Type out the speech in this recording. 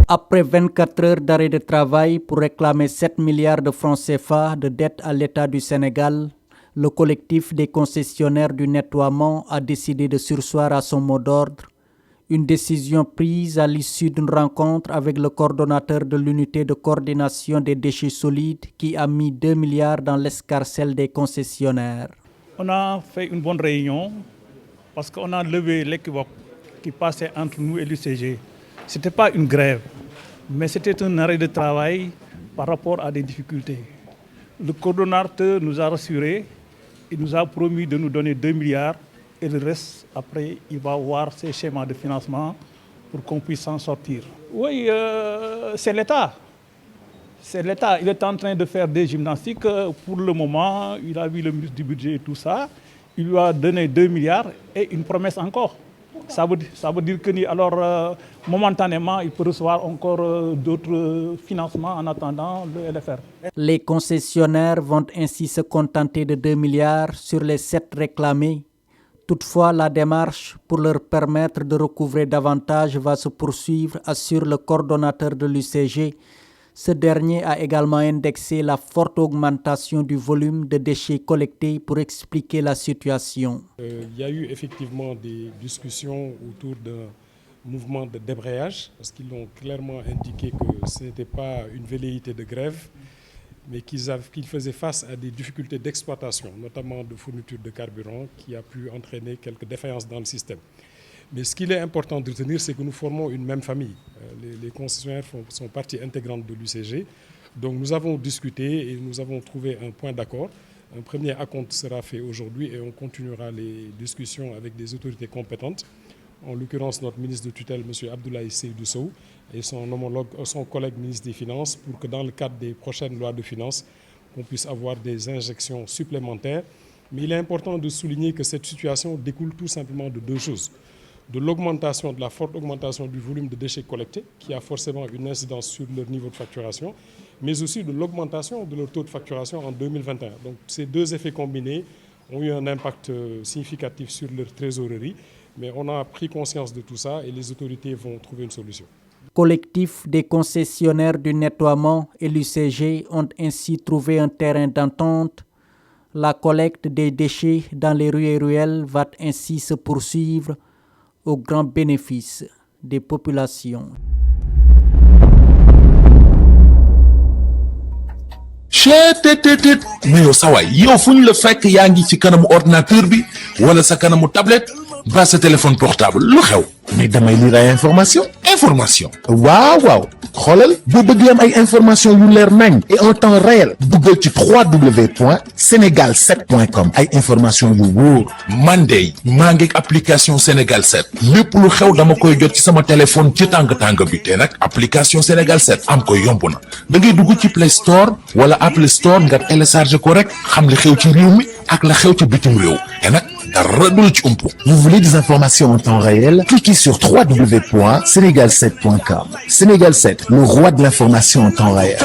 Après 24 heures d'arrêt de travail pour réclamer 7 milliards de francs CFA de dette à l'État du Sénégal, le collectif des concessionnaires du nettoiement a décidé de surseoir à son mot d'ordre, une décision prise à l'issue d'une rencontre avec le coordonnateur de l'unité de coordination des déchets solides qui a mis 2 milliards dans l'escarcelle des concessionnaires. On a fait une bonne réunion parce qu'on a levé l'équivoque qui passait entre nous et l'UCG. Ce n'était pas une grève, mais c'était un arrêt de travail par rapport à des difficultés. Le coordonnateur nous a rassurés, il nous a promis de nous donner 2 milliards et le reste, après, il va voir ses schémas de financement pour qu'on puisse s'en sortir. Oui, c'est l'État. C'est l'État. Il est en train de faire des gymnastiques. Pour le moment, il a vu le ministre du budget et tout ça. Il lui a donné 2 milliards et une promesse encore. Ça veut dire que alors, momentanément, il peut recevoir encore d'autres financements en attendant le LFR. Les concessionnaires vont ainsi se contenter de 2 milliards sur les 7 réclamés. Toutefois, la démarche pour leur permettre de recouvrer davantage va se poursuivre, assure le coordonnateur de l'UCG. Ce dernier a également indexé la forte augmentation du volume de déchets collectés pour expliquer la situation. Il y a eu effectivement des discussions autour d'un mouvement de débrayage, parce qu'ils ont clairement indiqué que ce n'était pas une velléité de grève, mais qu'ils faisaient face à des difficultés d'exploitation, notamment de fourniture de carburant, qui a pu entraîner quelques défaillances dans le système. Mais ce qu'il est important de retenir, c'est que nous formons une même famille. Les concessionnaires sont partie intégrante de l'UCG. Donc nous avons discuté et nous avons trouvé un point d'accord. Un premier acompte sera fait aujourd'hui et on continuera les discussions avec des autorités compétentes. En l'occurrence, notre ministre de tutelle, M. Abdoulaye Seydou Sow, et son collègue ministre des Finances, pour que dans le cadre des prochaines lois de finances, on puisse avoir des injections supplémentaires. Mais il est important de souligner que cette situation découle tout simplement de 2 choses. De l'augmentation, de la forte augmentation du volume de déchets collectés, qui a forcément une incidence sur leur niveau de facturation, mais aussi de l'augmentation de leur taux de facturation en 2021. Donc ces 2 effets combinés ont eu un impact significatif sur leur trésorerie, mais on a pris conscience de tout ça et les autorités vont trouver une solution. Collectif des concessionnaires du nettoiement et l'UCG ont ainsi trouvé un terrain d'entente. La collecte des déchets dans les rues et ruelles va ainsi se poursuivre au grand bénéfice des populations. mais yow sa waay yow fu ñu la fekk yaa ngi ci kanamu ordinateur bi wala sa kanamu tablette ba sa téléphone portable lu xew mais damay lire ay information waaw xoolal boo bëgg am ay information yu leer nañ et en temps réel duggal ci www.senegal7.com ay information yu wóor man de maa ngi application Sénégal 7 lépp lu xew dama koy jot ci sama téléphone ci tàng bi te nag application Sénégal 7 am ko yomb na da ngay dugg ci Play Store wala Apple Store nga télécharger ko rek xam li xew ci réew mi ak la xew ci bitim réew te nag dara du ci umpu. Vous voulez des informations en temps réel? Cliquez sur www.senegal7.com. Sénégal 7, le roi de l'information en temps réel.